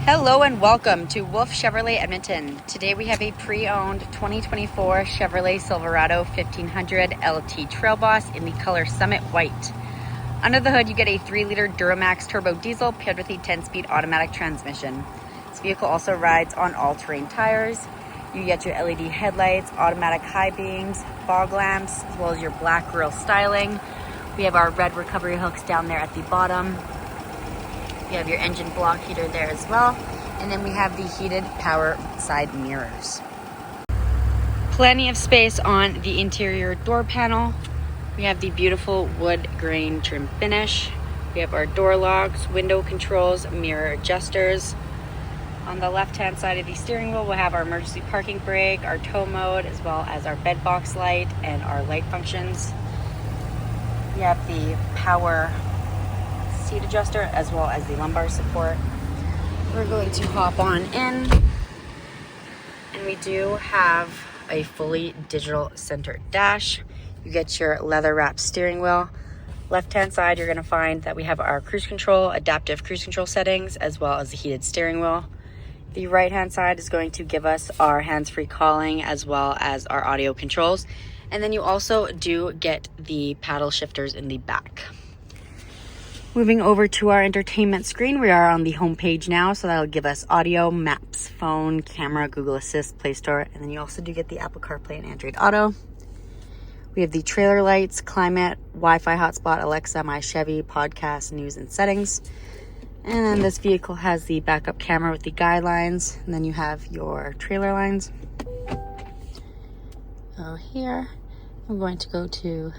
Hello and welcome to Wolfe Chevrolet Edmonton. Today we have a pre-owned 2024 Chevrolet Silverado 1500 LT Trail Boss in the color Summit White. Under the hood you get a 3-liter Duramax Turbo-Diesel paired with a 10-speed automatic transmission. This vehicle also rides on all-terrain tires. You get your LED headlights, automatic high beams, fog lamps, as well as your black grille styling. We have our red recovery hooks down there at the bottom. You have your engine block heater there as well. And then we have the heated power side mirrors. Plenty of space on the interior door panel. We have the beautiful wood grain trim finish. We have our door locks, window controls, mirror adjusters. On the left-hand side of the steering wheel, we'll have our emergency parking brake, our tow mode, as well as our bed box light and our light functions. We have the power seat adjuster as well as the lumbar support. We're going to hop on in, and we do have a fully digital center dash. You get your leather wrapped steering wheel. Left-hand side, you're going to find that we have our cruise control, adaptive cruise control settings, as well as the heated steering wheel. The right-hand side is going to give us our hands-free calling as well as our audio controls. And then you also do get the paddle shifters in the back. Moving over to our entertainment screen, we are on the home page now, so that'll give us audio, maps, phone, camera, Google Assist, Play Store, and then you also do get the Apple CarPlay and Android Auto. We have the trailer lights, climate, Wi-Fi hotspot, Alexa, My Chevy, podcast, news, and settings. And then this vehicle has the backup camera with the guidelines, and then you have your trailer lines. So here, I'm going to go to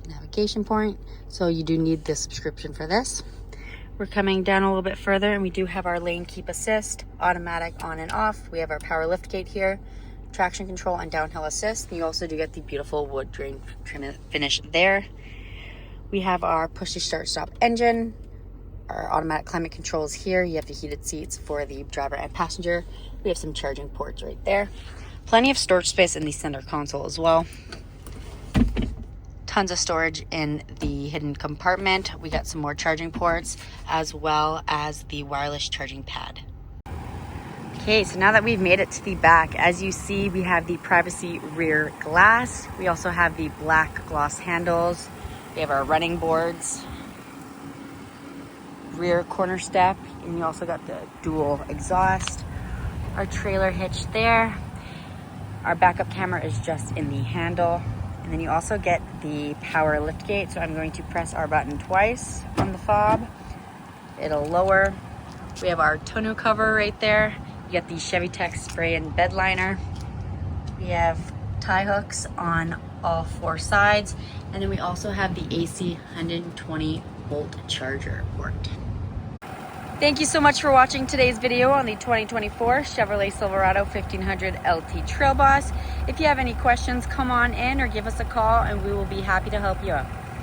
navigation point, so you do need the subscription for this. We're coming down a little bit further, and we do have our lane keep assist, automatic on and off. We have our power lift gate here, traction control and downhill assist, and you also do get the beautiful wood grain trim finish there. We have our push to start stop engine, our automatic climate controls here. You have the heated seats for the driver and passenger. We have some charging ports right there. Plenty of storage space in the center console as well. Tons of storage in the hidden compartment. We got some more charging ports as well as the wireless charging pad. Okay, so now that we've made it to the back, as you see, we have the privacy rear glass. We also have the black gloss handles. We have our running boards, rear corner step, and you also got the dual exhaust. Our trailer hitch there. Our backup camera is just in the handle. And then you also get the power lift gate. So I'm going to press our button twice on the fob. It'll lower. We have our tonneau cover right there. You get the Chevy Tech spray and bed liner. We have tie hooks on all 4 sides. And then we also have the AC 120 volt charger port. Thank you so much for watching today's video on the 2024 Chevrolet Silverado 1500 LT Trail Boss. If you have any questions, come on in or give us a call and we will be happy to help you out.